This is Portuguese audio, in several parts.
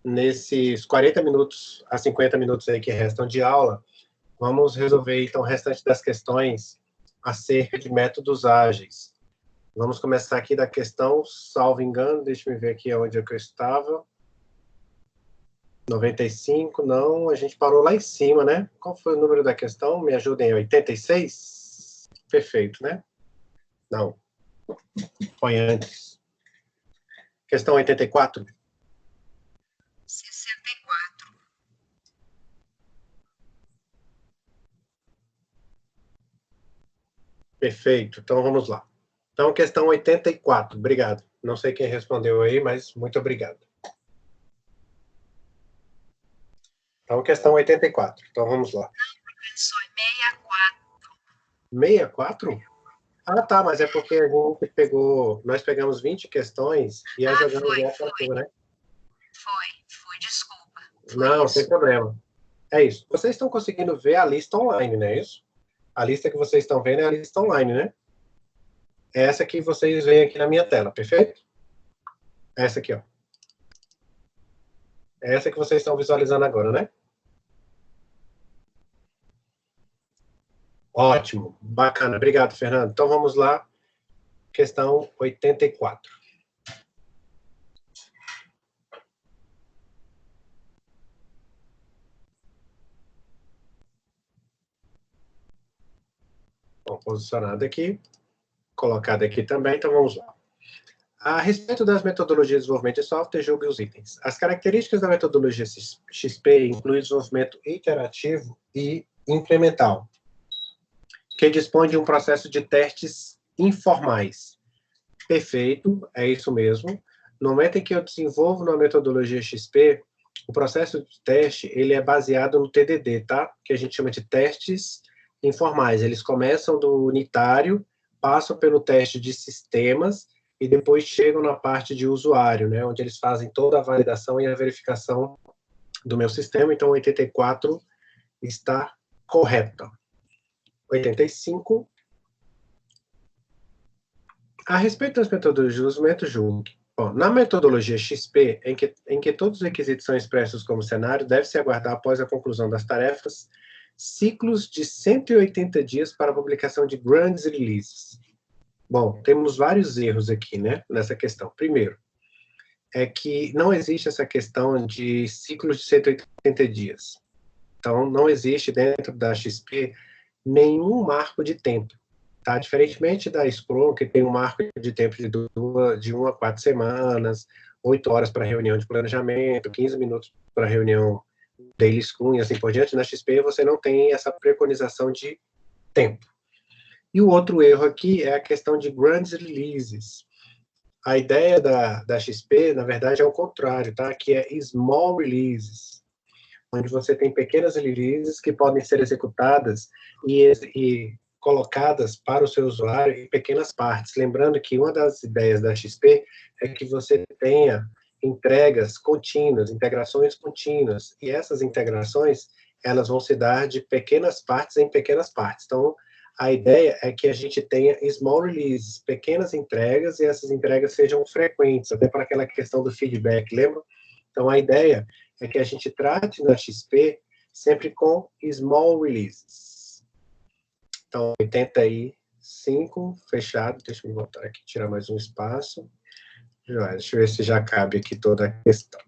nesses 40 minutos a 50 minutos aí que restam de aula, vamos resolver, então, o restante das questões acerca de métodos ágeis. Vamos começar aqui da questão, salvo engano, deixa eu ver aqui onde é que eu estava. 95, não, a gente parou lá em cima, né? Qual foi o número da questão? Me ajudem, 86? Perfeito, né? Não, foi antes. Questão 84. 64. Perfeito, então vamos lá. Então, questão 84, obrigado. Não sei quem respondeu aí, mas muito obrigado. Então, questão 84, então vamos lá. Não, professor, 64. 64? Ah, tá, mas é porque a gente pegou, nós pegamos 20 questões e a jogamos essa à toa, né? Foi, desculpa. Não, isso. sem problema. É isso. Vocês estão conseguindo ver a lista online, não é isso? A lista que vocês estão vendo é a lista online, né? É essa que vocês veem aqui na minha tela, perfeito? Essa aqui, ó. É essa que vocês estão visualizando agora, né? Ótimo, bacana. Obrigado, Fernando. Então, vamos lá. Questão 84. Bom, posicionado aqui. Colocado aqui também, então vamos lá. A respeito das metodologias de desenvolvimento de software, julgue os itens. As características da metodologia XP incluem desenvolvimento iterativo e incremental, que dispõe de um processo de testes informais. Perfeito, é isso mesmo. No momento em que eu desenvolvo na metodologia XP, o processo de teste, ele é baseado no TDD, tá? Que a gente chama de testes informais. Eles começam do unitário, passam pelo teste de sistemas e depois chegam na parte de usuário, né? Onde eles fazem toda a validação e a verificação do meu sistema. Então, 84 está correta. 85. A respeito das metodologias de desenvolvimento, julgue. Bom, na metodologia XP, em que todos os requisitos são expressos como cenário, deve-se aguardar, após a conclusão das tarefas, ciclos de 180 dias para a publicação de grandes releases. Bom, temos vários erros aqui, né, nessa questão. Primeiro, é que não existe essa questão de ciclos de 180 dias. Então, não existe dentro da XP nenhum marco de tempo. Tá? Diferentemente da Scrum, que tem um marco de tempo de 1 a 4 semanas, 8 horas para reunião de planejamento, 15 minutos para reunião daily Scrum e assim por diante, na XP você não tem essa preconização de tempo. E o outro erro aqui é a questão de grandes releases. A ideia da XP, na verdade, é o contrário, tá? Que é small releases, onde você tem pequenas releases que podem ser executadas e colocadas para o seu usuário em pequenas partes. Lembrando que uma das ideias da XP é que você tenha entregas contínuas, integrações contínuas, e essas integrações, elas vão se dar de pequenas partes em pequenas partes. Então, a ideia é que a gente tenha small releases, pequenas entregas, e essas entregas sejam frequentes, até para aquela questão do feedback, lembra? Então, a ideia é que a gente trate na XP sempre com small releases. Então, 85, fechado. Deixa eu voltar aqui, tirar mais um espaço. Deixa eu ver se já cabe aqui toda a questão.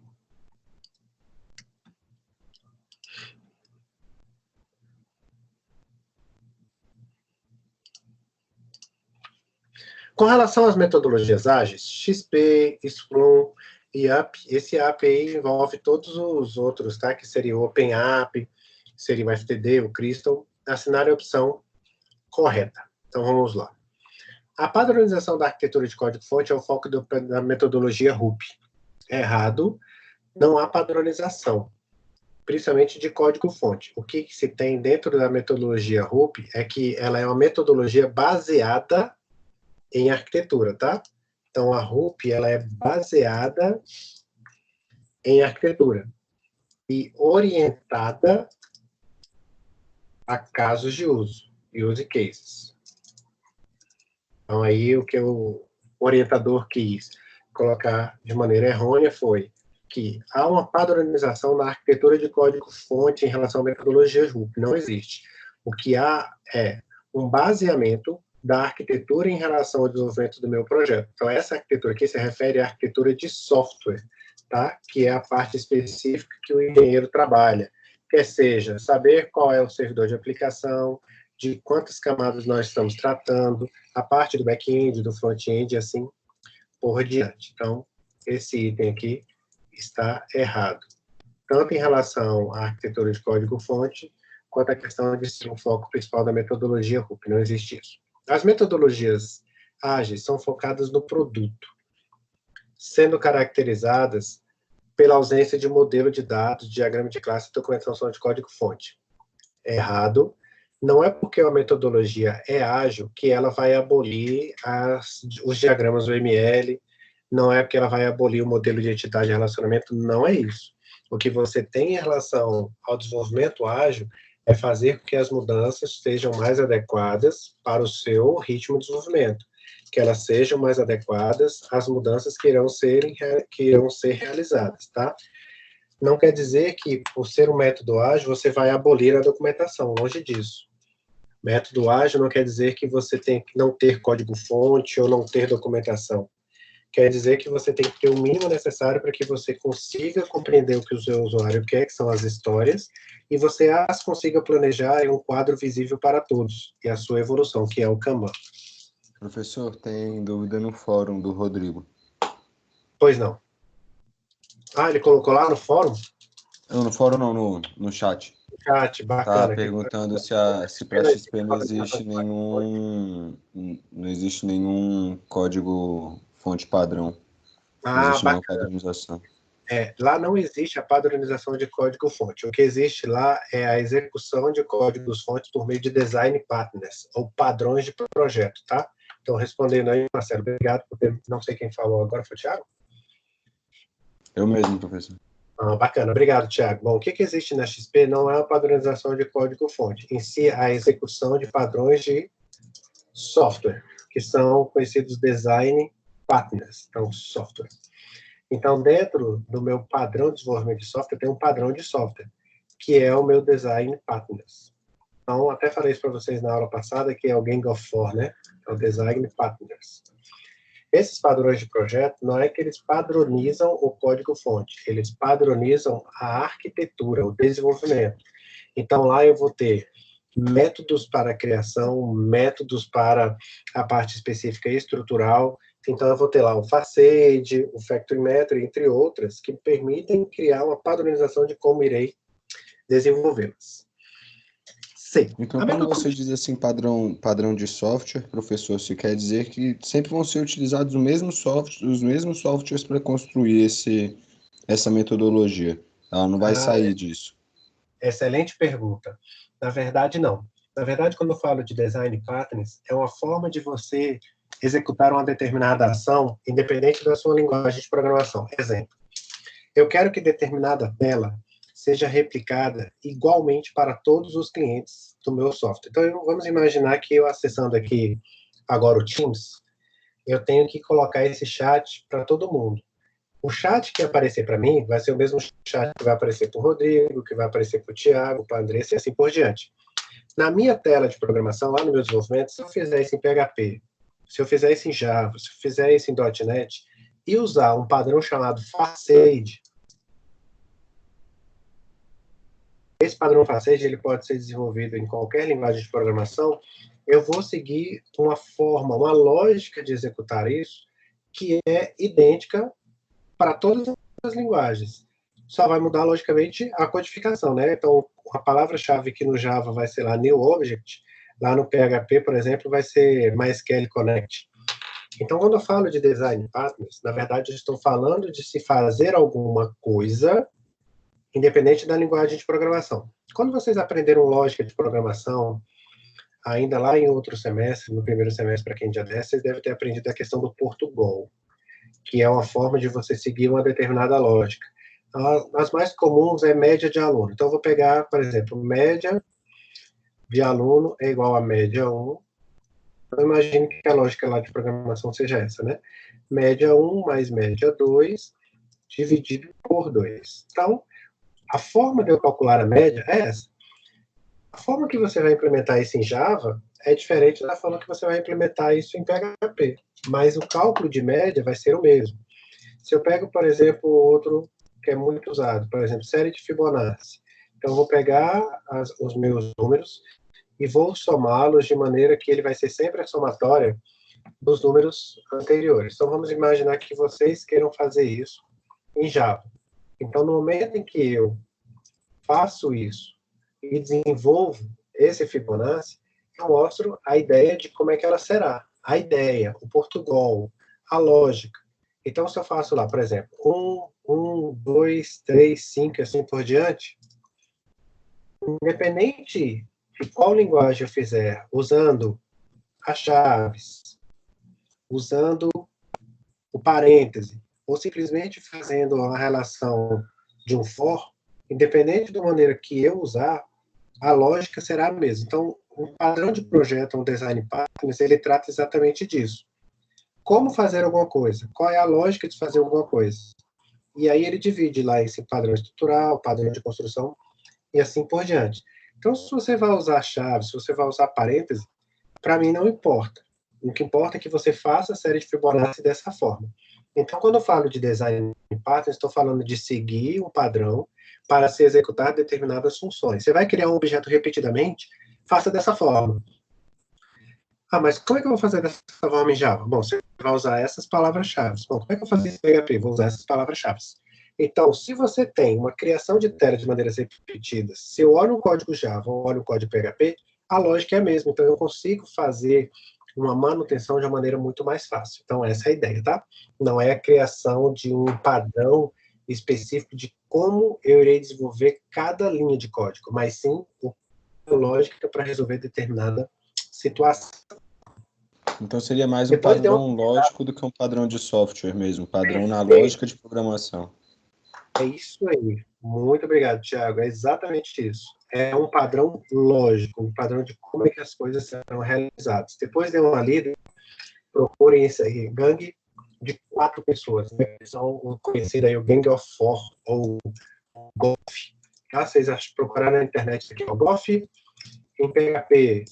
Com relação às metodologias ágeis, XP, Scrum e UP, esse UP aí envolve todos os outros, tá? Que seria o OpenApp, seria o FTD, o Crystal. Assinar a opção correta. Então, vamos lá. A padronização da arquitetura de código-fonte é o foco da metodologia RUP. Errado, não há padronização, principalmente de código-fonte. O que se tem dentro da metodologia RUP é que ela é uma metodologia baseada em arquitetura, tá? Então, a RUP, ela é baseada em arquitetura e orientada a casos de uso, use cases. Então, aí o que o orientador quis colocar de maneira errônea foi que há uma padronização na arquitetura de código-fonte em relação à metodologia JUP. Não existe. O que há é um baseamento da arquitetura em relação ao desenvolvimento do meu projeto. Então, essa arquitetura aqui se refere à arquitetura de software, tá? Que é a parte específica que o engenheiro trabalha, quer seja saber qual é o servidor de aplicação, de quantas camadas nós estamos tratando, a parte do back-end, do front-end, assim por diante. Então, esse item aqui está errado, tanto em relação à arquitetura de código-fonte, quanto à questão de ser um foco principal da metodologia RUP. Não existe isso. As metodologias ágeis são focadas no produto, sendo caracterizadas pela ausência de modelo de dados, diagrama de classe e documentação de código-fonte. É errado. Não é porque a metodologia é ágil que ela vai abolir os diagramas UML, não é porque ela vai abolir o modelo de entidade de relacionamento, não é isso. O que você tem em relação ao desenvolvimento ágil é fazer com que as mudanças sejam mais adequadas para o seu ritmo de desenvolvimento, que elas sejam mais adequadas às mudanças que irão ser realizadas, tá? Não quer dizer que, por ser um método ágil, você vai abolir a documentação, longe disso. Método ágil não quer dizer que você tem que não ter código-fonte ou não ter documentação. Quer dizer que você tem que ter o mínimo necessário para que você consiga compreender o que o seu usuário quer, que são as histórias, e você as consiga planejar em um quadro visível para todos, e a sua evolução, que é o Kanban. Professor, tem dúvida no fórum do Rodrigo. Pois não. Ah, ele colocou lá no fórum? Não, no fórum não, no chat. Chat, bacana. Tá perguntando se para XP não existe nenhum código fonte padrão. Não existe nenhuma padronização. Lá não existe a padronização de código-fonte. O que existe lá é a execução de códigos-fontes por meio de design partners, ou padrões de projeto, tá? Então, respondendo aí, Marcelo, obrigado por ter... Não sei quem falou agora, foi o Thiago? Eu mesmo, professor. Bacana, obrigado, Thiago. Bom, o que existe na XP não é a padronização de código-fonte, em si a execução de padrões de software, que são conhecidos design partners, então software. Então, dentro do meu padrão de desenvolvimento de software, tem um padrão de software, que é o meu design partners. Então, até falei isso para vocês na aula passada, que é o Gang of Four, né? É o design partners. Esses padrões de projeto, não é que eles padronizam o código-fonte, eles padronizam a arquitetura, o desenvolvimento. Então, lá eu vou ter métodos para a criação, métodos para a parte específica e estrutural. Então, eu vou ter lá o Facade, o Factory Metric, entre outras, que permitem criar uma padronização de como irei desenvolvê-las. Sim. Então, quando você diz assim padrão de software, professor, isso quer dizer que sempre vão ser utilizados os mesmos softwares para construir essa metodologia. Ela não vai sair disso. Excelente pergunta. Na verdade, não. Na verdade, quando eu falo de design patterns, é uma forma de você executar uma determinada ação, independente da sua linguagem de programação. Exemplo, eu quero que determinada tela seja replicada igualmente para todos os clientes do meu software. Então, vamos imaginar que eu acessando aqui agora o Teams, eu tenho que colocar esse chat para todo mundo. O chat que aparecer para mim vai ser o mesmo chat que vai aparecer para o Rodrigo, que vai aparecer para o Thiago, para a Andressa e assim por diante. Na minha tela de programação, lá no meu desenvolvimento, se eu fizer isso em PHP, se eu fizer isso em Java, se eu fizer isso em .NET, e usar um padrão chamado Facade, esse padrão Facade ele pode ser desenvolvido em qualquer linguagem de programação, eu vou seguir uma forma, uma lógica de executar isso, que é idêntica para todas as linguagens. Só vai mudar, logicamente, a codificação, né? Então, a palavra-chave que no Java vai ser lá New Object, lá no PHP, por exemplo, vai ser MySQL Connect. Então, quando eu falo de design partners, na verdade, eu estou falando de se fazer alguma coisa independente da linguagem de programação. Quando vocês aprenderam lógica de programação, ainda lá em outro semestre, no primeiro semestre, para quem já desce, vocês devem ter aprendido a questão do Portugal, que é uma forma de você seguir uma determinada lógica. As mais comuns é média de aluno. Então, eu vou pegar, por exemplo, média de aluno é igual a média 1. Então, imagine que a lógica lá de programação seja essa, né? Média 1 mais média 2 dividido por 2. Então, a forma de eu calcular a média é essa. A forma que você vai implementar isso em Java é diferente da forma que você vai implementar isso em PHP, mas o cálculo de média vai ser o mesmo. Se eu pego, por exemplo, outro que é muito usado, por exemplo, série de Fibonacci, então eu vou pegar os meus números e vou somá-los de maneira que ele vai ser sempre a somatória dos números anteriores. Então vamos imaginar que vocês queiram fazer isso em Java. Então, no momento em que eu faço isso e desenvolvo esse Fibonacci, eu mostro a ideia de como é que ela será. A ideia, o Portugal, a lógica. Então, se eu faço lá, por exemplo, 1, 2, 3, 5, assim por diante, independente de qual linguagem eu fizer, usando as chaves, usando o parêntese, ou simplesmente fazendo a relação de um for, independente da maneira que eu usar, a lógica será a mesma. Então, um padrão de projeto, um design patterns, ele trata exatamente disso. Como fazer alguma coisa? Qual é a lógica de fazer alguma coisa? E aí ele divide lá esse padrão estrutural, padrão de construção, e assim por diante. Então, se você vai usar chave, se você vai usar parêntese, para mim não importa. O que importa é que você faça a série de Fibonacci dessa forma. Então, quando eu falo de design pattern, estou falando de seguir um padrão para se executar determinadas funções. Você vai criar um objeto repetidamente, faça dessa forma. Ah, mas como é que eu vou fazer dessa forma em Java? Bom, você vai usar essas palavras-chave. Bom, como é que eu vou fazer isso em PHP? Vou usar essas palavras-chave. Então, se você tem uma criação de tela de maneiras repetidas, se eu olho um código Java ou olho um código PHP, a lógica é a mesma. Então, eu consigo fazer uma manutenção de uma maneira muito mais fácil. Então, essa é a ideia, tá? Não é a criação de um padrão específico de como eu irei desenvolver cada linha de código, mas sim a lógica para resolver determinada situação. Então seria mais um Depois deu padrão lógico do que um padrão de software mesmo, padrão na Perfeito. lógica de programação. É isso aí. Muito obrigado, Thiago. É exatamente isso. É um padrão lógico, um padrão de como é que as coisas serão realizadas. Depois de uma lida, procurem isso aí, gangue de 4 pessoas, né? São o conhecido aí, o Gang of Four, ou GOF. Tá? Vocês procuraram na internet aqui, o GOF em PHP,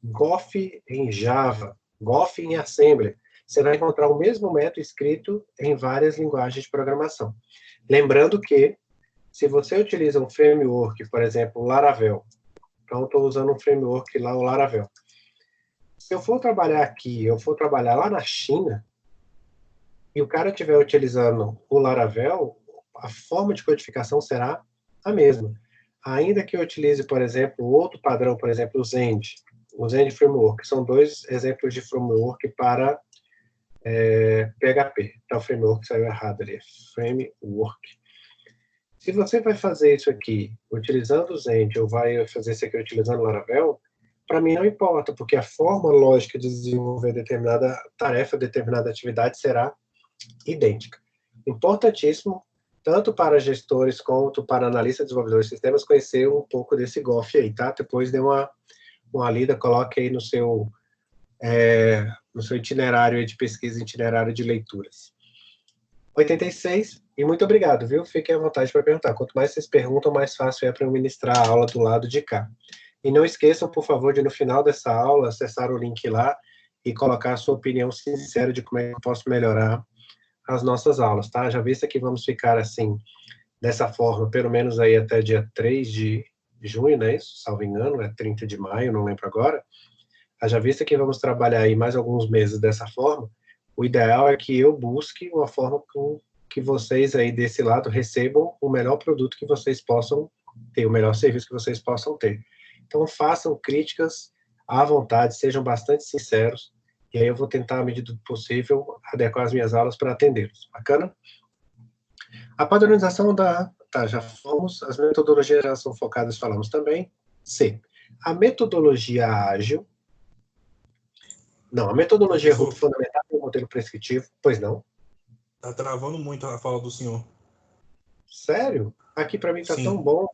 GOF em Java, GOF em Assembly. Você vai encontrar o mesmo método escrito em várias linguagens de programação. Lembrando que, se você utiliza um framework, por exemplo, o Laravel, então eu estou usando um framework lá, o Laravel. Se eu for trabalhar aqui, eu for trabalhar lá na China, e o cara estiver utilizando o Laravel, a forma de codificação será a mesma. Ainda que eu utilize, por exemplo, outro padrão, por exemplo, o Zend Framework, são 2 exemplos de framework para PHP. Então, o framework saiu errado ali, framework. Se você vai fazer isso aqui utilizando o Zend ou vai fazer isso aqui utilizando o Laravel, para mim não importa, porque a forma lógica de desenvolver determinada tarefa, determinada atividade será idêntica. Importantíssimo, tanto para gestores quanto para analistas, desenvolvedores de sistemas, conhecer um pouco desse GOF aí, tá? Depois dê uma lida, coloque aí no seu itinerário de pesquisa, itinerário de leituras. 86, e muito obrigado, viu? Fiquem à vontade para perguntar. Quanto mais vocês perguntam, mais fácil é para eu ministrar a aula do lado de cá. E não esqueçam, por favor, de no final dessa aula, acessar o link lá e colocar a sua opinião sincera de como é que eu posso melhorar as nossas aulas, tá? Já visto que vamos ficar assim, dessa forma, pelo menos aí até dia 3 de junho, né? Isso, salvo engano, é 30 de maio, não lembro agora. Já visto que vamos trabalhar aí mais alguns meses dessa forma, o ideal é que eu busque uma forma com que vocês aí desse lado recebam o melhor produto que vocês possam ter, o melhor serviço que vocês possam ter. Então, façam críticas à vontade, sejam bastante sinceros, e aí eu vou tentar, à medida do possível, adequar as minhas aulas para atendê-los. Bacana? A padronização Tá, já fomos. As metodologias já são focadas, falamos também. C. A metodologia ágil. Não, a metodologia RUP fundamental é o modelo prescritivo. Pois não. Tá travando muito a fala do senhor. Sério? Aqui para mim tá Sim. tão bom.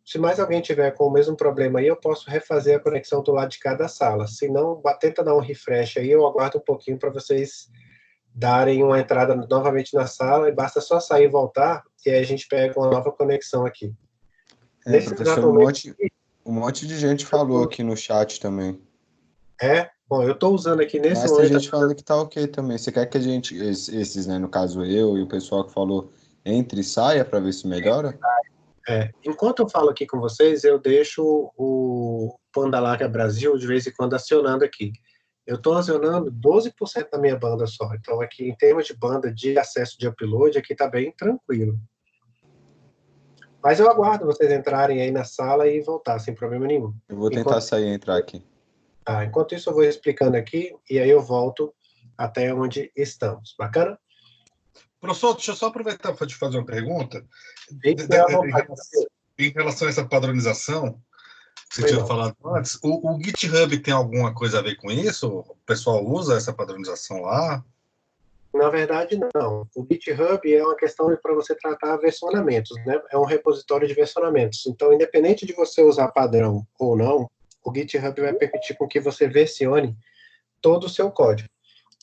Se mais alguém tiver com o mesmo problema aí, eu posso refazer a conexão do lado de cada sala. Se não, tenta dar um refresh aí, eu aguardo um pouquinho para vocês darem uma entrada novamente na sala, e basta só sair e voltar, e aí a gente pega uma nova conexão aqui. Nesse Professor, exato momento, um monte de gente falou aqui no chat também. bom, eu estou usando aqui nesse Mas tem momento. gente falando que tá ok também. Você quer que a gente, esses, né, no caso eu e o pessoal que falou, entre e saia para ver se melhora? Enquanto eu falo aqui com vocês, eu deixo o Panda Larga Brasil de vez em quando acionando aqui. Eu estou acionando 12% da minha banda só. Então, aqui, em termos de banda de acesso de upload, aqui está bem tranquilo. Mas eu aguardo vocês entrarem aí na sala e voltar, sem problema nenhum. Eu vou tentar sair e entrar aqui. Enquanto isso, eu vou explicando aqui, e aí eu volto até onde estamos. Bacana? Professor, deixa eu só aproveitar para te fazer uma pergunta. Fique à vontade. Em relação a essa padronização que você Foi tinha não. falado antes, o GitHub tem alguma coisa a ver com isso? O pessoal usa essa padronização lá? Na verdade, não. O GitHub é uma questão para você tratar versionamentos, né? É um repositório de versionamentos. Então, independente de você usar padrão ou não, o GitHub vai permitir com que você versione todo o seu código.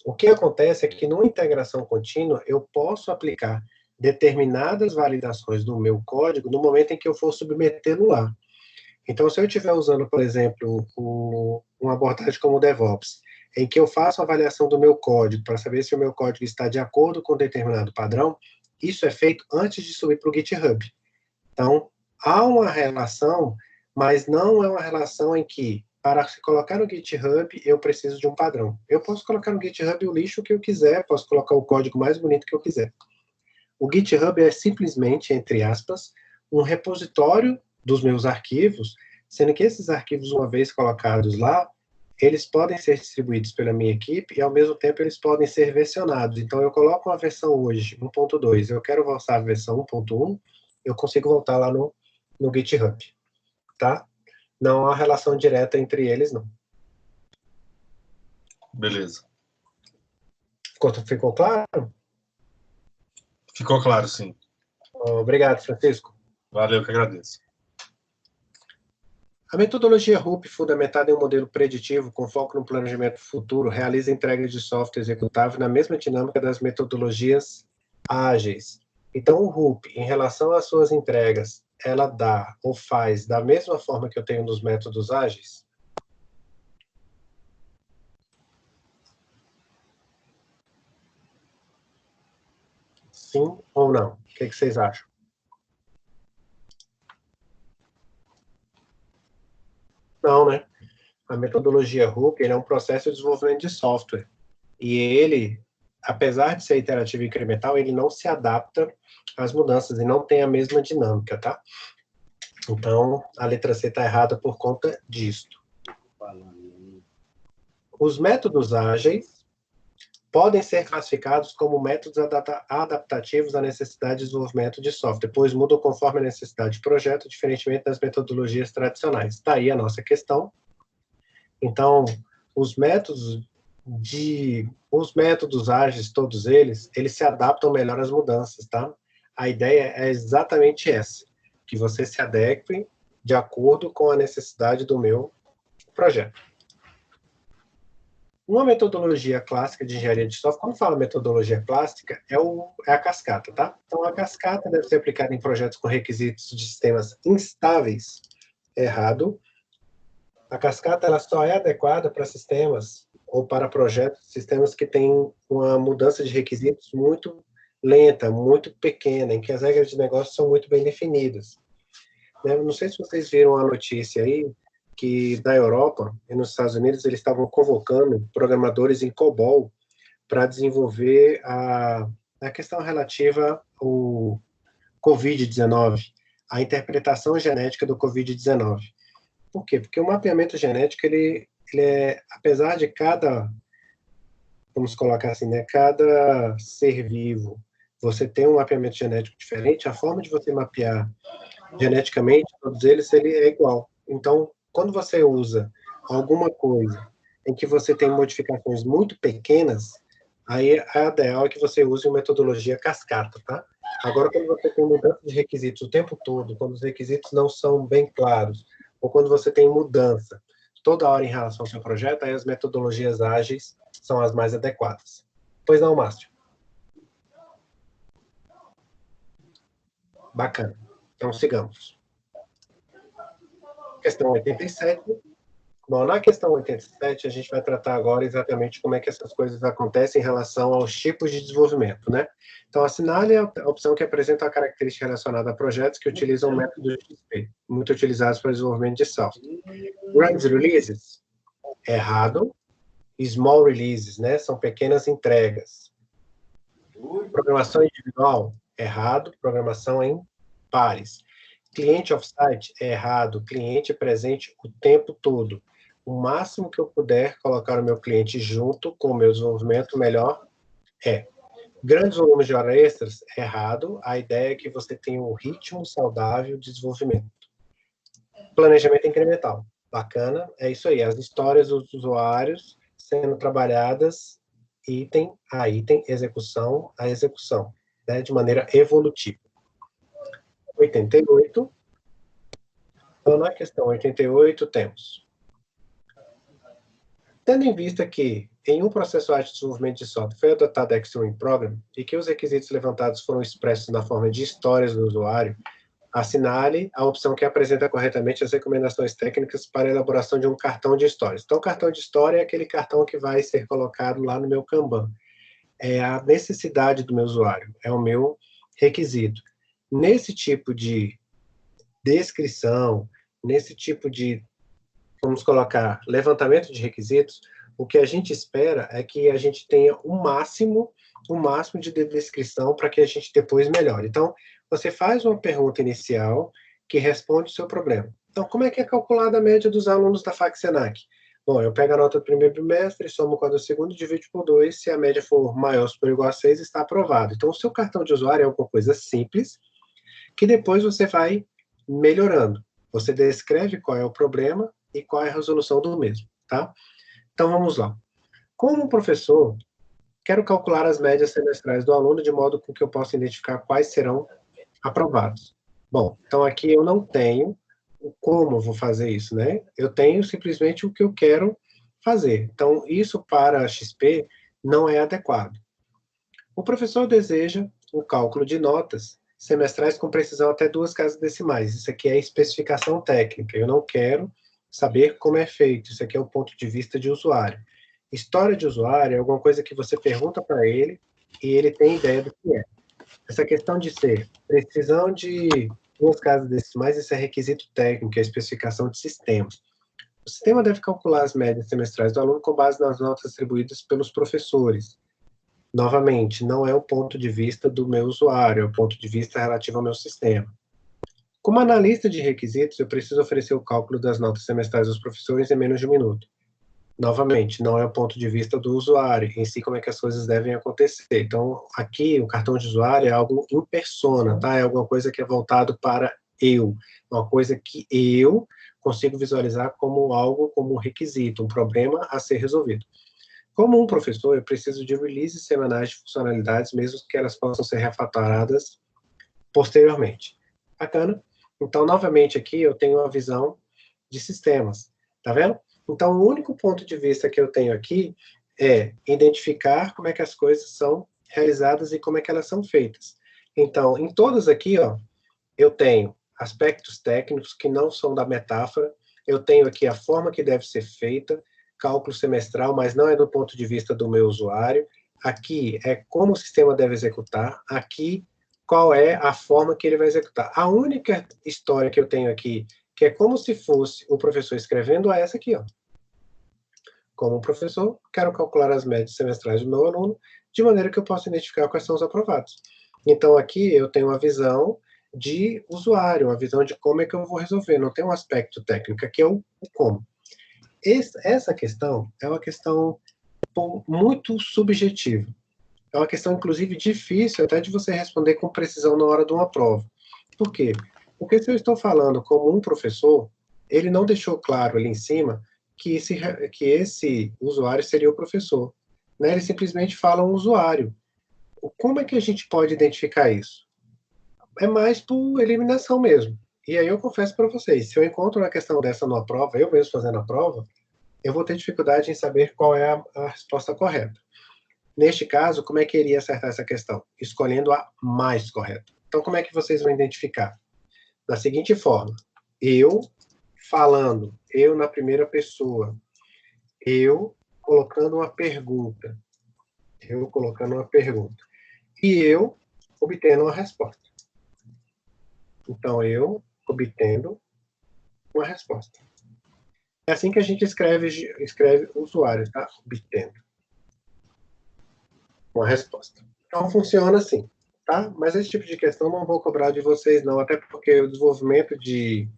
O que acontece é que, numa integração contínua, eu posso aplicar determinadas validações do meu código no momento em que eu for submetê-lo lá. Então, se eu estiver usando, por exemplo, uma abordagem como o DevOps, em que eu faço a avaliação do meu código para saber se o meu código está de acordo com determinado padrão, isso é feito antes de subir para o GitHub. Então, há uma relação, mas não é uma relação em que, para se colocar no GitHub, eu preciso de um padrão. Eu posso colocar no GitHub o lixo que eu quiser, posso colocar o código mais bonito que eu quiser. O GitHub é simplesmente, entre aspas, um repositório dos meus arquivos, sendo que esses arquivos, uma vez colocados lá, eles podem ser distribuídos pela minha equipe e, ao mesmo tempo, eles podem ser versionados. Então, eu coloco uma versão hoje, 1.2, eu quero voltar à versão 1.1, eu consigo voltar lá no GitHub, tá? Não há relação direta entre eles, não. Beleza. Ficou claro? Ficou claro, sim. Obrigado, Francisco. Valeu, que agradeço. A metodologia RUP, fundamentada em um modelo preditivo com foco no planejamento futuro, realiza entrega de software executável na mesma dinâmica das metodologias ágeis. Então, o RUP, em relação às suas entregas, ela dá ou faz da mesma forma que eu tenho nos métodos ágeis? Sim ou não? O que vocês acham? Não, né? A metodologia RUP é um processo de desenvolvimento de software. E ele, apesar de ser interativo e incremental, ele não se adapta às mudanças e não tem a mesma dinâmica, tá? Então, a letra C está errada por conta disto. Os métodos ágeis podem ser classificados como métodos adaptativos à necessidade de desenvolvimento de software, pois mudam conforme a necessidade de projeto, diferentemente das metodologias tradicionais. Está aí a nossa questão. Então, os métodos ágeis, todos eles se adaptam melhor às mudanças, tá? A ideia é exatamente essa, que você se adeque de acordo com a necessidade do meu projeto. Uma metodologia clássica de engenharia de software, quando fala metodologia clássica, é a cascata, tá? Então, a cascata deve ser aplicada em projetos com requisitos de sistemas instáveis. Errado. A cascata ela só é adequada para sistemas ou para projetos, sistemas que têm uma mudança de requisitos muito lenta, muito pequena, em que as regras de negócio são muito bem definidas. Não sei se vocês viram a notícia aí, que na Europa e nos Estados Unidos eles estavam convocando programadores em COBOL para desenvolver a questão relativa ao Covid-19, a interpretação genética do Covid-19. Por quê? Porque o mapeamento genético, ele é, apesar de vamos colocar assim, né, cada ser vivo, você tem um mapeamento genético diferente, a forma de você mapear geneticamente, todos eles, ele é igual. Então, quando você usa alguma coisa em que você tem modificações muito pequenas, aí a ideal é que você use uma metodologia cascata, tá? Agora, quando você tem mudança de requisitos o tempo todo, quando os requisitos não são bem claros, ou quando você tem mudança toda hora em relação ao seu projeto, aí as metodologias ágeis são as mais adequadas. Pois não, Márcio. Bacana. Então, sigamos. Questão 87. Bom, na questão 87, a gente vai tratar agora exatamente como é que essas coisas acontecem em relação aos tipos de desenvolvimento, né? Então, assinale a opção que apresenta a característica relacionada a projetos que utilizam métodos de XP, muito utilizados para o desenvolvimento de software. Grandes releases, errado. Small releases, né? São pequenas entregas. Programação individual, errado. Programação em pares. Cliente off-site, errado. Cliente presente o tempo todo. O máximo que eu puder colocar o meu cliente junto com o meu desenvolvimento, melhor é. Grandes volumes de horas extras, errado. A ideia é que você tenha um ritmo saudável de desenvolvimento. Planejamento incremental, bacana. É isso aí, as histórias dos usuários sendo trabalhadas item a item, execução a execução, né, de maneira evolutiva. 88. Então, na questão 88, temos: tendo em vista que, em um processo de desenvolvimento de software, foi adotado a Extreme Program e que os requisitos levantados foram expressos na forma de histórias do usuário, assinale a opção que apresenta corretamente as recomendações técnicas para a elaboração de um cartão de histórias. Então, o cartão de história é aquele cartão que vai ser colocado lá no meu Kanban. É a necessidade do meu usuário, é o meu requisito. Nesse tipo de descrição, nesse tipo de, vamos colocar, levantamento de requisitos, o que a gente espera é que a gente tenha o máximo de descrição para que a gente depois melhore. Então, você faz uma pergunta inicial que responde o seu problema. Então, como é que é calculada a média dos alunos da FAC-Senac? Bom, eu pego a nota do primeiro trimestre, somo com a do segundo, divido por 2, se a média for maior ou superior ou igual a 6, está aprovado. Então, o seu cartão de usuário é alguma coisa simples, que depois você vai melhorando. Você descreve qual é o problema e qual é a resolução do mesmo, tá? Então, vamos lá. Como professor, quero calcular as médias semestrais do aluno de modo com que eu possa identificar quais serão aprovados. Bom, então aqui eu não tenho como eu vou fazer isso, né? Eu tenho simplesmente o que eu quero fazer. Então, isso para a XP não é adequado. O professor deseja o cálculo de notas semestrais com precisão até 2 casas decimais. Isso aqui é especificação técnica. Eu não quero saber como é feito. Isso aqui é o ponto de vista de usuário. História de usuário é alguma coisa que você pergunta para ele e ele tem ideia do que é. Essa questão de ser precisão de 2 casas decimais, isso é requisito técnico, é especificação de sistemas. O sistema deve calcular as médias semestrais do aluno com base nas notas atribuídas pelos professores. Novamente, não é o ponto de vista do meu usuário, é o ponto de vista relativo ao meu sistema. Como analista de requisitos, eu preciso oferecer o cálculo das notas semestrais dos professores em menos de 1 minuto. Novamente, não é o ponto de vista do usuário, em si, como é que as coisas devem acontecer. Então, aqui, o cartão de usuário é algo em persona, tá? É alguma coisa que é voltado para eu, uma coisa que eu consigo visualizar como algo, como um requisito, um problema a ser resolvido. Como um professor, eu preciso de releases semanais de funcionalidades, mesmo que elas possam ser refatoradas posteriormente. Bacana? Então, novamente, aqui eu tenho uma visão de sistemas, tá vendo? Então, o único ponto de vista que eu tenho aqui é identificar como é que as coisas são realizadas e como é que elas são feitas. Então, em todas aqui, ó, eu tenho aspectos técnicos que não são da metáfora, eu tenho aqui a forma que deve ser feita, cálculo semestral, mas não é do ponto de vista do meu usuário. Aqui é como o sistema deve executar, aqui qual é a forma que ele vai executar. A única história que eu tenho aqui, que é como se fosse o professor escrevendo, é essa aqui, ó. Como professor, quero calcular as médias semestrais do meu aluno, de maneira que eu possa identificar quais são os aprovados. Então, aqui eu tenho uma visão de usuário, uma visão de como é que eu vou resolver, não tem um aspecto técnico, aqui é o como. Essa questão é uma questão muito subjetiva. É uma questão, inclusive, difícil até de você responder com precisão na hora de uma prova. Por quê? Porque se eu estou falando como um professor, ele não deixou claro ali em cima que esse usuário seria o professor. Né? Ele simplesmente fala um usuário. Como é que a gente pode identificar isso? É mais por eliminação mesmo. E aí eu confesso para vocês, se eu encontro uma questão dessa numa prova, eu mesmo fazendo a prova, eu vou ter dificuldade em saber qual é a resposta correta. Neste caso, como é que iria acertar essa questão? Escolhendo a mais correta. Então, como é que vocês vão identificar? Da seguinte forma, eu falando, eu na primeira pessoa, eu colocando uma pergunta, e eu obtendo uma resposta. Então, eu obtendo uma resposta. É assim que a gente escreve usuário, tá? Obtendo uma resposta. Então, funciona assim, tá? Mas esse tipo de questão não vou cobrar de vocês, não, até porque o desenvolvimento de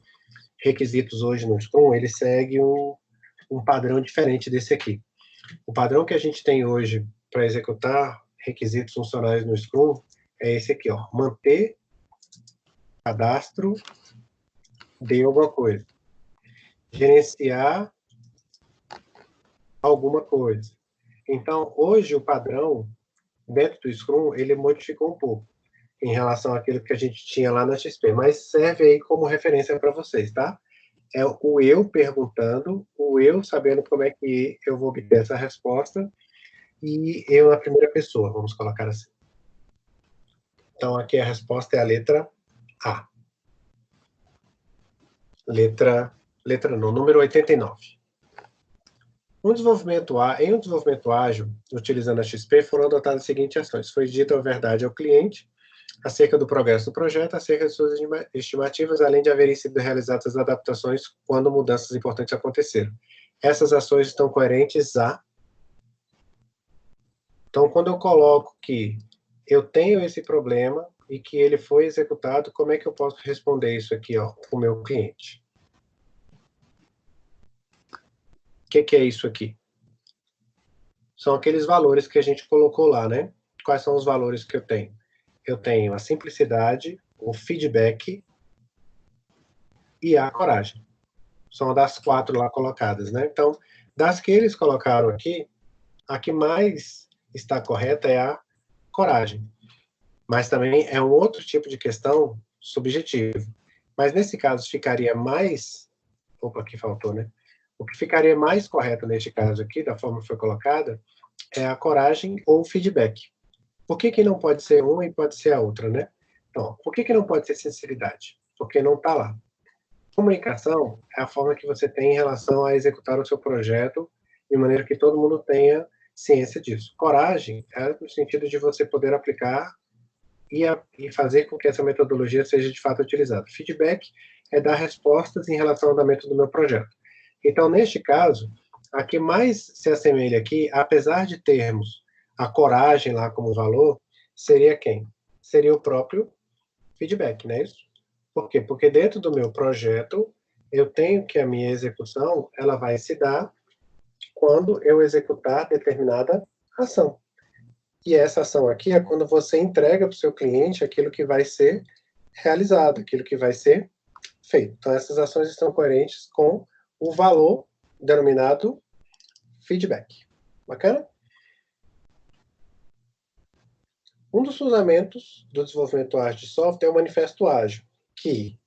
requisitos hoje no Scrum, ele segue um padrão diferente desse aqui. O padrão que a gente tem hoje para executar requisitos funcionais no Scrum é esse aqui, ó, manter cadastro de alguma coisa, gerenciar alguma coisa. Então, hoje o padrão dentro do Scrum, ele modificou um pouco em relação àquilo que a gente tinha lá na XP, mas serve aí como referência para vocês, tá? É o eu perguntando, o eu sabendo como é que eu vou obter essa resposta, e eu na primeira pessoa, vamos colocar assim. Então, aqui a resposta é a letra A. Número 89. Em um desenvolvimento ágil, utilizando a XP, foram adotadas as seguintes ações. Foi dita a verdade ao cliente, acerca do progresso do projeto, acerca de suas estimativas, além de haverem sido realizadas adaptações quando mudanças importantes aconteceram. Essas ações estão coerentes a... Então, quando eu coloco que eu tenho esse problema e que ele foi executado, como é que eu posso responder isso aqui, ó, para o meu cliente? O que é isso aqui? São aqueles valores que a gente colocou lá, né? Quais são os valores que eu tenho? Eu tenho a simplicidade, o feedback e a coragem. São das 4 lá colocadas, né? Então, das que eles colocaram aqui, a que mais está correta é a coragem. Mas também é um outro tipo de questão subjetivo. Mas nesse caso ficaria mais... Opa, aqui faltou, né? O que ficaria mais correto neste caso aqui, da forma que foi colocada, é a coragem ou o feedback. Por que não pode ser uma e pode ser a outra, né? Então, por que não pode ser sinceridade? Porque não está lá. Comunicação é a forma que você tem em relação a executar o seu projeto de maneira que todo mundo tenha ciência disso. Coragem é no sentido de você poder aplicar e fazer com que essa metodologia seja de fato utilizada. Feedback é dar respostas em relação ao andamento do meu projeto. Então, neste caso, a que mais se assemelha aqui, apesar de termos a coragem lá como valor, seria quem? Seria o próprio feedback, não é isso? Por quê? Porque dentro do meu projeto, eu tenho que a minha execução, ela vai se dar quando eu executar determinada ação. E essa ação aqui é quando você entrega para o seu cliente aquilo que vai ser realizado, aquilo que vai ser feito. Então, essas ações estão coerentes com o valor denominado feedback. Bacana? Um dos fundamentos do desenvolvimento ágil de software é o Manifesto Ágil, que,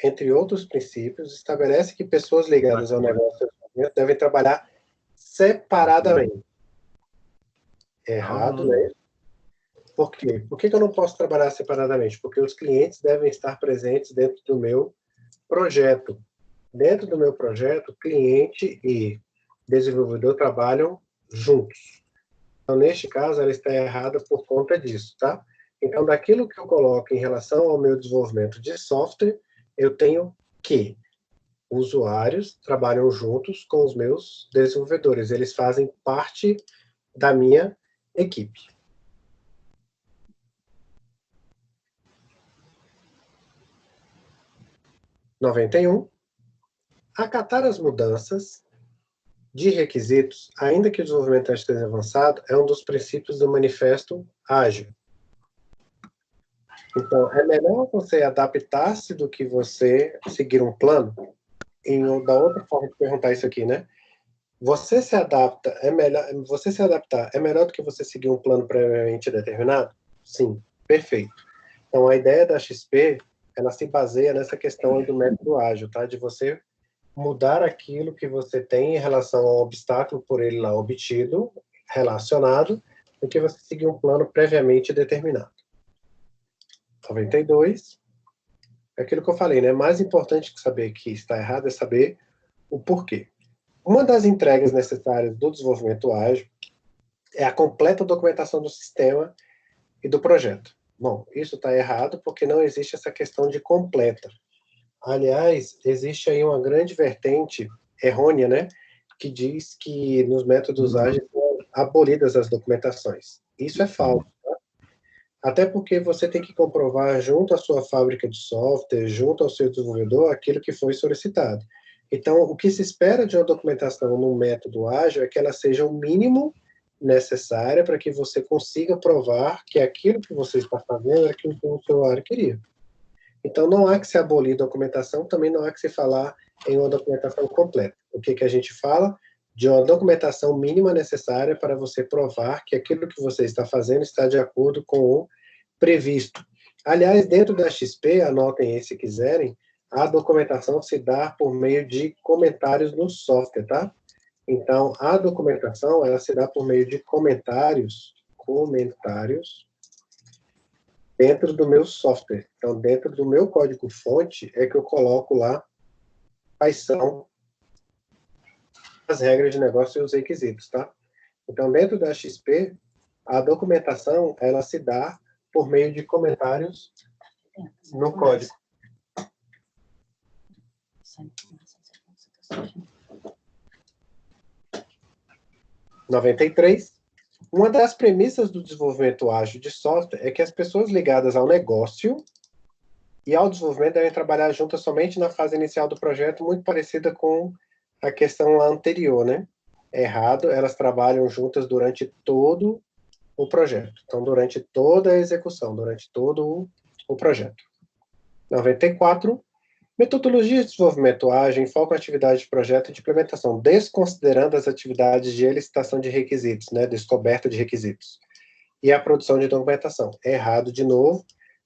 entre outros princípios, estabelece que pessoas ligadas ao negócio de desenvolvimento devem trabalhar separadamente. Errado, né? Por quê? Por que eu não posso trabalhar separadamente? Porque os clientes devem estar presentes dentro do meu projeto. Dentro do meu projeto, cliente e desenvolvedor trabalham juntos. Então, neste caso, ela está errada por conta disso, tá? Então, daquilo que eu coloco em relação ao meu desenvolvimento de software, eu tenho que usuários trabalham juntos com os meus desenvolvedores. Eles fazem parte da minha equipe. Acatar as mudanças de requisitos, ainda que o desenvolvimento esteja avançado, é um dos princípios do Manifesto Ágil. Então, é melhor você adaptar-se do que você seguir um plano. Da outra forma de perguntar isso aqui, né? Você se adaptar é melhor do que você seguir um plano previamente determinado? Sim, perfeito. Então, a ideia da XP, ela se baseia nessa questão do método ágil, tá? De você mudar aquilo que você tem em relação ao obstáculo por ele lá obtido, relacionado, do que você seguir um plano previamente determinado. 92, é aquilo que eu falei, né? Mais importante que saber que está errado é saber o porquê. Uma das entregas necessárias do desenvolvimento ágil é a completa documentação do sistema e do projeto. Bom, isso está errado porque não existe essa questão de completa. Aliás, existe aí uma grande vertente errônea, né, que diz que nos métodos ágeis são abolidas as documentações. Isso é falso, tá? Até porque você tem que comprovar junto à sua fábrica de software, junto ao seu desenvolvedor, aquilo que foi solicitado. Então, o que se espera de uma documentação no método ágil é que ela seja o mínimo necessária para que você consiga provar que aquilo que você está fazendo é aquilo que o usuário queria. Então, não há que se abolir documentação, também não há que se falar em uma documentação completa. O que a gente fala? De uma documentação mínima necessária para você provar que aquilo que você está fazendo está de acordo com o previsto. Aliás, dentro da XP, anotem aí se quiserem, a documentação se dá por meio de comentários no software, tá? Então, a documentação, ela se dá por meio de comentários dentro do meu software. Então, dentro do meu código-fonte é que eu coloco lá quais são as regras de negócio e os requisitos, tá? Então, dentro da XP, a documentação, ela se dá por meio de comentários no código. Uma das premissas do desenvolvimento ágil de software é que as pessoas ligadas ao negócio e ao desenvolvimento devem trabalhar juntas somente na fase inicial do projeto, muito parecida com a questão lá anterior, né? Errado, elas trabalham juntas durante todo o projeto. Então, durante toda a execução, durante todo o projeto. 94. Metodologias de desenvolvimento ágil enfocam a atividade de projeto e de implementação, desconsiderando as atividades de elicitação de requisitos, né, descoberta de requisitos, e a produção de documentação. Errado de novo,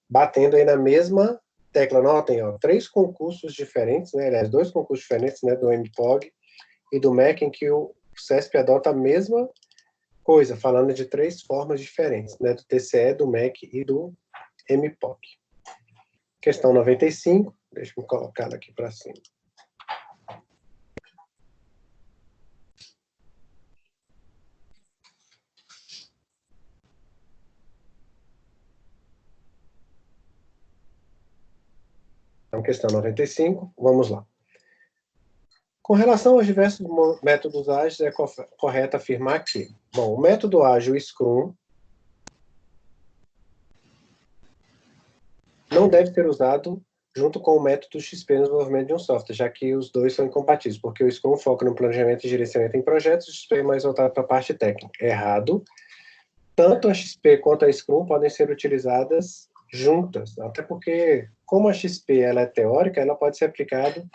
batendo aí na mesma tecla. Notem, ó, 3 concursos diferentes, né, aliás, 2 concursos diferentes, né, do MPOG e do MEC, em que o CESP adota a mesma coisa, falando de 3 formas diferentes, né, do TCE, do MEC e do MPOG. Questão 95. Deixa eu colocar ela aqui para cima. Então, questão 95, vamos lá. Com relação aos diversos métodos ágeis, é correto afirmar que, bom, o método ágil Scrum não deve ser usado junto com o método XP no desenvolvimento de um software, já que os dois são incompatíveis, porque o Scrum foca no planejamento e gerenciamento em projetos, e o XP é mais voltado para a parte técnica. Errado. Tanto a XP quanto a Scrum podem ser utilizadas juntas, até porque, como a XP ela é teórica, ela pode ser aplicada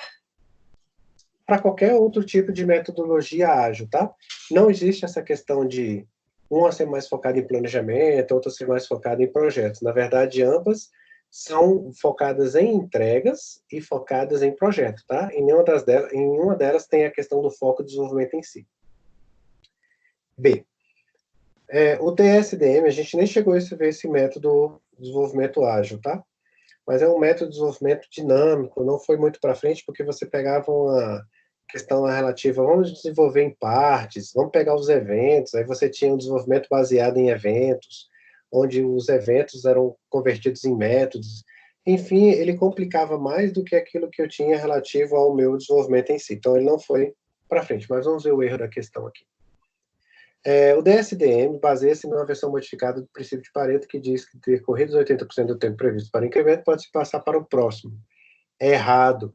para qualquer outro tipo de metodologia ágil, tá? Não existe essa questão de uma ser mais focada em planejamento, outra ser mais focada em projetos. Na verdade, ambas são focadas em entregas e focadas em projeto, tá? Em nenhuma delas tem a questão do foco do desenvolvimento em si. B. O DSDM, a gente nem chegou a ver esse método de desenvolvimento ágil, tá? Mas é um método de desenvolvimento dinâmico, não foi muito para frente, porque você pegava uma questão relativa, vamos desenvolver em partes, vamos pegar os eventos, aí você tinha um desenvolvimento baseado em eventos, onde os eventos eram convertidos em métodos, enfim, ele complicava mais do que aquilo que eu tinha relativo ao meu desenvolvimento em si, então ele não foi para frente, mas vamos ver o erro da questão aqui. O DSDM baseia-se numa versão modificada do princípio de Pareto, que diz que ter corrido 80% do tempo previsto para o incremento pode se passar para o próximo. É errado.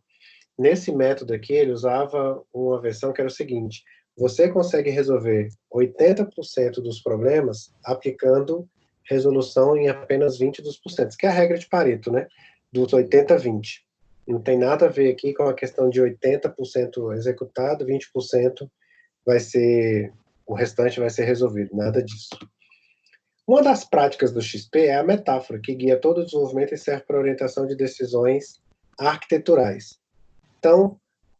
Nesse método aqui, ele usava uma versão que era o seguinte: você consegue resolver 80% dos problemas aplicando resolução em apenas 20 dos porcentos, que é a regra de Pareto, né? Dos 80-20. Não tem nada a ver aqui com a questão de 80% executado, 20% vai ser, o restante vai ser resolvido, nada disso. Uma das práticas do XP é a metáfora, que guia todo o desenvolvimento e serve para orientação de decisões arquiteturais. Então,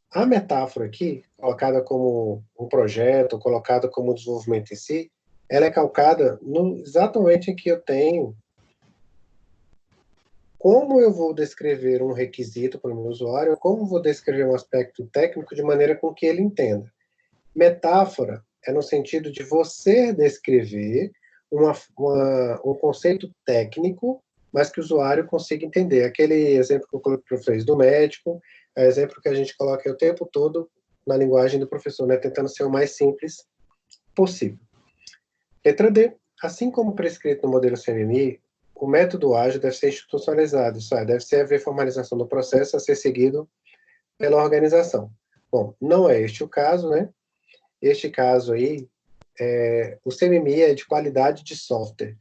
a metáfora aqui, colocada como um projeto, colocada como desenvolvimento em si, ela é calcada exatamente em que eu tenho como eu vou descrever um requisito para o meu usuário, como vou descrever um aspecto técnico de maneira com que ele entenda. Metáfora é no sentido de você descrever um conceito técnico, mas que o usuário consiga entender. Aquele exemplo que eu coloquei para do médico, é o exemplo que a gente coloca o tempo todo na linguagem do professor, né, tentando ser o mais simples possível. Letra D. Assim como prescrito no modelo CMMI, o método ágil deve ser institucionalizado, isso é, deve ser haver formalização do processo a ser seguido pela organização. Bom, não é este o caso, né? Este caso aí, o CMMI é de qualidade de software,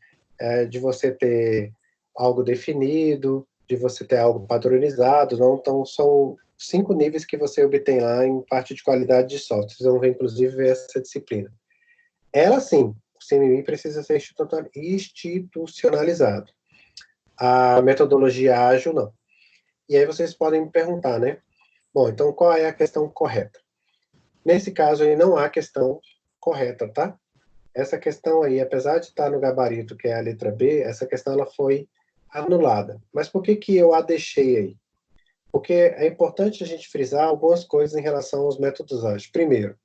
de você ter algo definido, de você ter algo padronizado, não? Então, são 5 níveis que você obtém lá em parte de qualidade de software. Vocês vão ver, inclusive, ver essa disciplina. Ela, sim, o CMMI precisa ser institucionalizado. A metodologia ágil, não. E aí vocês podem me perguntar, né? Bom, então qual é a questão correta? Nesse caso aí não há questão correta, tá? Essa questão aí, apesar de estar no gabarito, que é a letra B, essa questão ela foi anulada. Mas por que que eu a deixei aí? Porque é importante a gente frisar algumas coisas em relação aos métodos ágeis. Primeiro,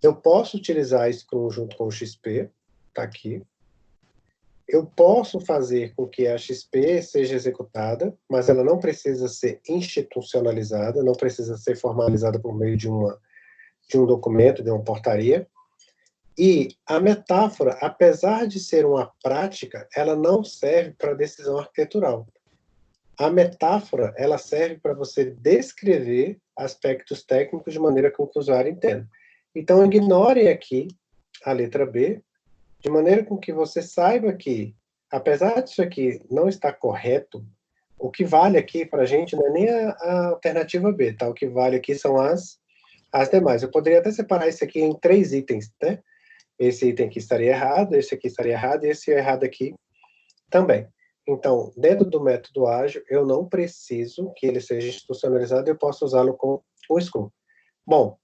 eu posso utilizar Scrum junto com o XP, tá aqui. Eu posso fazer com que a XP seja executada, mas ela não precisa ser institucionalizada, não precisa ser formalizada por meio de um documento, de uma portaria. E a metáfora, apesar de ser uma prática, ela não serve para decisão arquitetural. A metáfora, ela serve para você descrever aspectos técnicos de maneira que o usuário entenda. Então, ignorem aqui a letra B, de maneira com que você saiba que, apesar disso aqui não estar correto, o que vale aqui para a gente não é nem a alternativa B, tá? O que vale aqui são as demais. Eu poderia até separar isso aqui em 3 itens, né? Esse item aqui estaria errado, esse aqui estaria errado, e esse errado aqui também. Então, dentro do método ágil, eu não preciso que ele seja institucionalizado, eu posso usá-lo com o Scrum. Bom,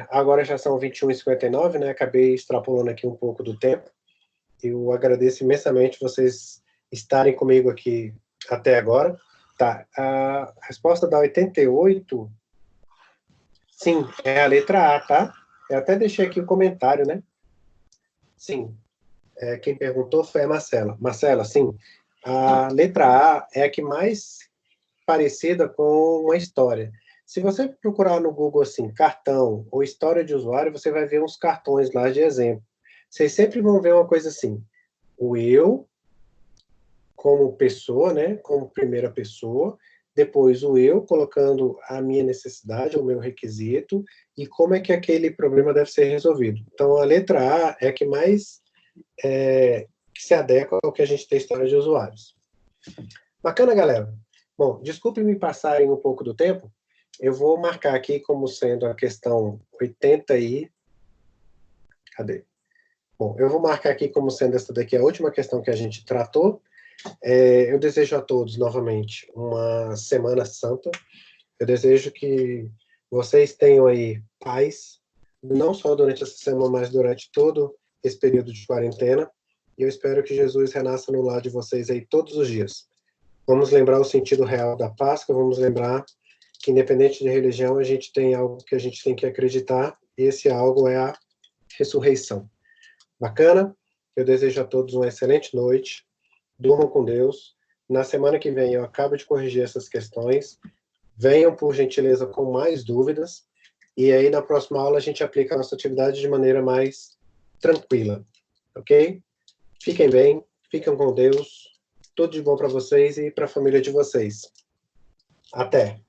agora já são 21h59, né? Acabei extrapolando aqui um pouco do tempo. Eu agradeço imensamente vocês estarem comigo aqui até agora. Tá, a resposta da 88, sim, é a letra A, tá? Eu até deixei aqui o comentário, né? Sim, quem perguntou foi a Marcela. Marcela, sim, a letra A é a que mais parecida com uma história. Se você procurar no Google assim, cartão ou história de usuário, você vai ver uns cartões lá de exemplo. Vocês sempre vão ver uma coisa assim, o eu como pessoa, né, como primeira pessoa, depois o eu colocando a minha necessidade, o meu requisito, e como é que aquele problema deve ser resolvido. Então, a letra A é a que mais que se adequa ao que a gente tem história de usuários. Bacana, galera? Bom, desculpe me passarem um pouco do tempo, eu vou marcar aqui como sendo a questão 80 e... Cadê? Bom, eu vou marcar aqui como sendo essa daqui a última questão que a gente tratou. Eu desejo a todos, novamente, uma Semana Santa. Eu desejo que vocês tenham aí paz, não só durante essa semana, mas durante todo esse período de quarentena. E eu espero que Jesus renasça no lar de vocês aí todos os dias. Vamos lembrar o sentido real da Páscoa, vamos lembrar que, independente de religião, a gente tem algo que a gente tem que acreditar, e esse algo é a ressurreição. Bacana? Eu desejo a todos uma excelente noite, durmam com Deus. Na semana que vem eu acabo de corrigir essas questões, venham, por gentileza, com mais dúvidas, e aí na próxima aula a gente aplica a nossa atividade de maneira mais tranquila, ok? Fiquem bem, fiquem com Deus, tudo de bom para vocês e para a família de vocês. Até!